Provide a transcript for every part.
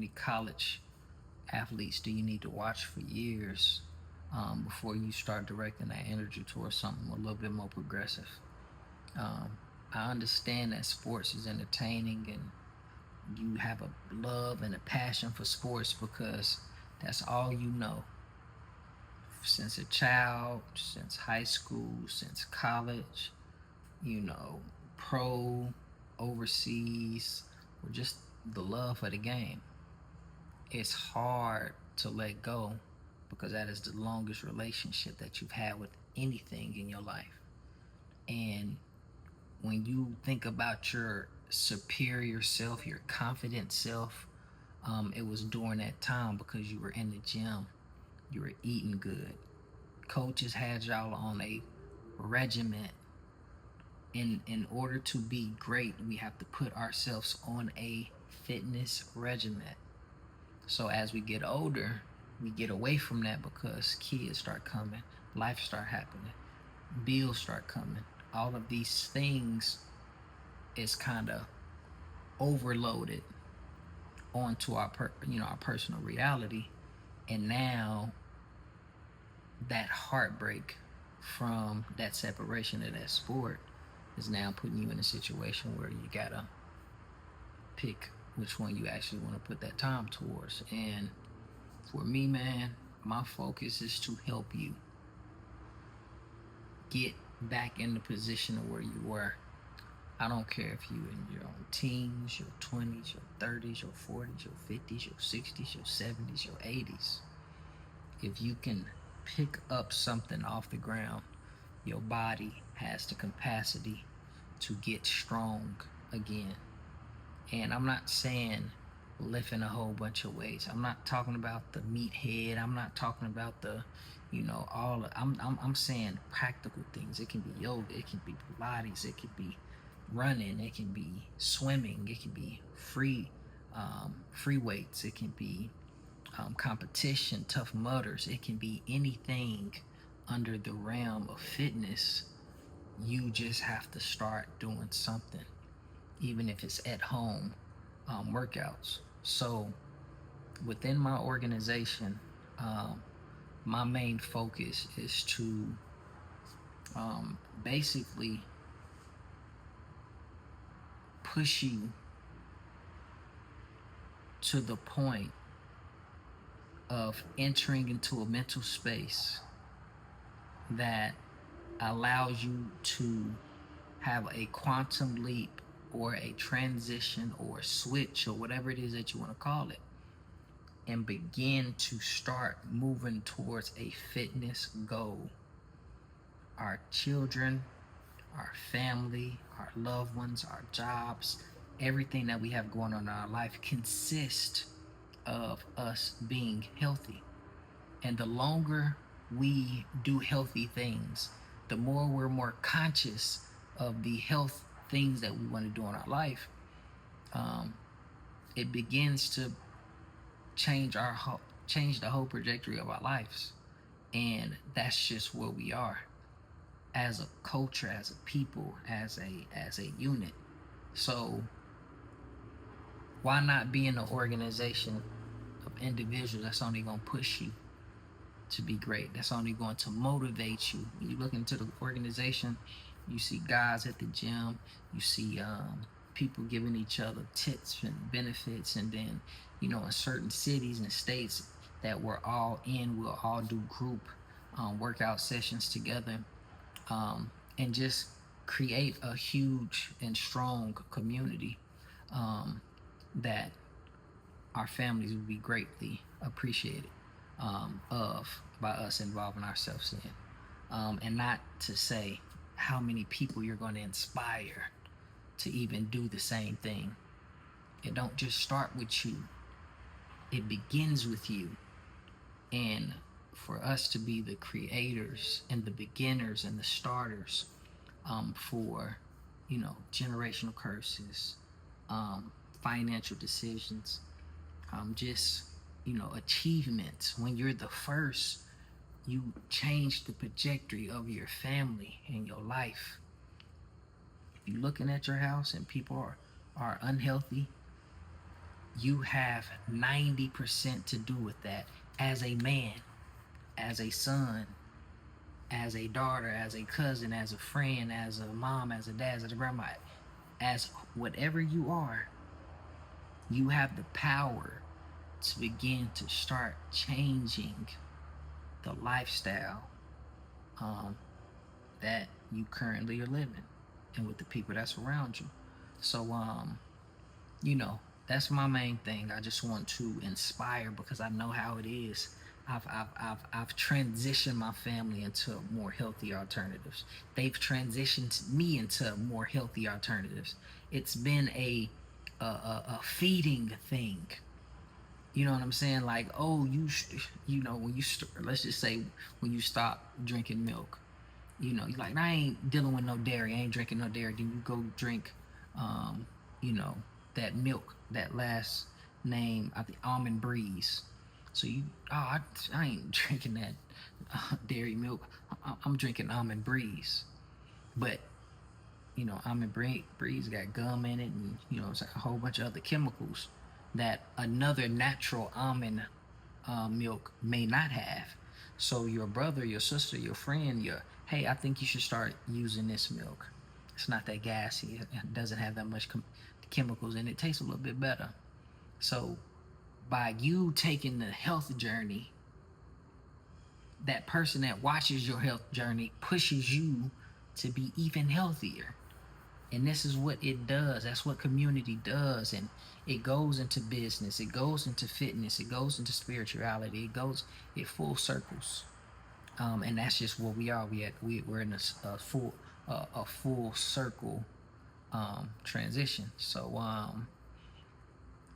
many college athletes do you need to watch for years before you start directing that energy towards something a little bit more progressive? Um, I understand that sports is entertaining and you have a love and a passion for sports because that's all you know since a child, since high school, since college, you know, pro, overseas, or just the love for the game. It's hard to let go because that is the longest relationship that you've had with anything in your life. And when you think about your superior self, your confident self, it was during that time because you were in the gym, you were eating good. Coaches had y'all on a regiment. In order to be great, we have to put ourselves on a fitness regimen. So as we get older, we get away from that because kids start coming, life start happening, bills start coming. All of these things is kind of overloaded onto our personal reality, and now that heartbreak from that separation of that sport is now putting you in a situation where you gotta pick which one you actually want to put that time towards. And for me, man, my focus is to help you get back in the position of where you were. I don't care if you in your teens, your 20s, your 30s, your 40s, your 50s, your 60s, your 70s, your 80s. If you can pick up something off the ground, your body has the capacity to get strong again. And I'm not saying lifting a whole bunch of weights. I'm not talking about the meathead. I'm not talking about the, all. I'm saying practical things. It can be yoga. It can be Pilates. It can be running. It can be swimming. It can be free weights. It can be competition, tough mudders. It can be anything under the realm of fitness. You just have to start doing something, even if it's at home workouts. So within my organization, my main focus is to basically push you to the point of entering into a mental space that allows you to have a quantum leap or a transition or a switch or whatever it is that you want to call it, and begin to start moving towards a fitness goal. Our children, our family, our loved ones, our jobs, everything that we have going on in our life consists of us being healthy. And the longer we do healthy things, the more we're more conscious of the health things that we want to do in our life. It begins to change the whole trajectory of our lives. And that's just where we are as a culture, as a people, as a unit. So why not be in an organization of individuals that's only going to push you to be great, that's only going to motivate you? When you look into the organization, you see guys at the gym, you see people giving each other tips and benefits, and then in certain cities and states that we're all in, we'll all do group workout sessions together, and just create a huge and strong community that our families would be greatly appreciated by us involving ourselves in. And not to say how many people you're going to inspire to even do the same thing. It don't just start with you. It begins with you. And for us to be the creators and the beginners and the starters for, generational curses, financial decisions, just, achievements. When you're the first, you change the trajectory of your family and your life. If you're looking at your house and people are unhealthy, You have 90% to do with that as a man, as a son, as a daughter, as a cousin, as a friend, as a mom, as a dad, as a grandma, as whatever you are. You have the power to begin to start changing the lifestyle um, that you currently are living and with the people that's around you. So, you know, that's my main thing. I just want to inspire because I know how it is. I've transitioned my family into more healthy alternatives. They've transitioned me into more healthy alternatives. It's been a feeding thing. You know what I'm saying? Like, oh, you know, when let's just say when you stop drinking milk, you know, you're like, I ain't dealing with no dairy. I ain't drinking no dairy. Then you go drink, um, you know, that milk, that last name, I think Almond Breeze. So you, oh, I ain't drinking that dairy milk. I'm drinking Almond Breeze. But you know, breeze got gum in it, and you know, it's like a whole bunch of other chemicals that another natural almond milk may not have. So your brother, your sister, your friend, hey, I think you should start using this milk. It's not that gassy. It doesn't have that much chemicals, and it tastes a little bit better. So by you taking the health journey, that person that watches your health journey pushes you to be even healthier. And this is what it does. That's what community does. And it goes into business, it goes into fitness, it goes into spirituality, it full circles. And that's just what we are. We're in a full circle transition. So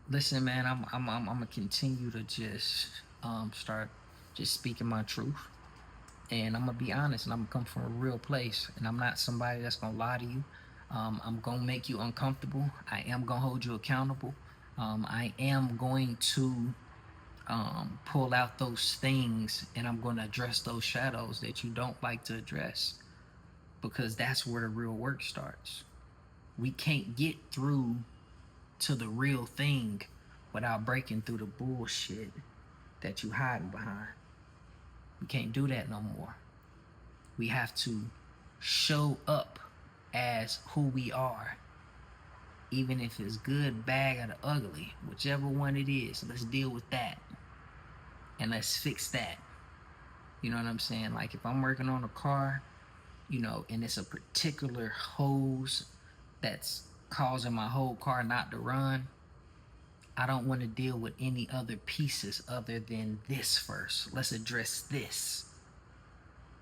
listen, man, I'm gonna continue to just start just speaking my truth. And I'm gonna be honest, and I'm gonna come from a real place, and I'm not somebody that's gonna lie to you. I'm gonna make you uncomfortable. I am gonna hold you accountable. I am going to pull out those things, and I'm gonna address those shadows that you don't like to address, because that's where the real work starts. We can't get through to the real thing without breaking through the bullshit that you hiding behind. We can't do that no more. We have to show up as who we are, even if it's good, bad, or the ugly, whichever one it is. Let's deal with that and let's fix that. You know what I'm saying? Like if I'm working on a car, you know, and it's a particular hose that's causing my whole car not to run, I don't want to deal with any other pieces other than this first. Let's address this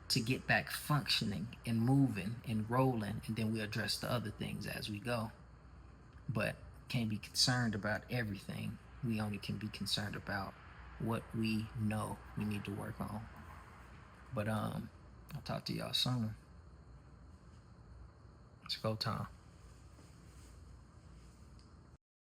to get back functioning and moving and rolling, and then we address the other things as we go. But can't be concerned about everything. We only can be concerned about what we know we need to work on. But I'll talk to y'all soon. It's go time.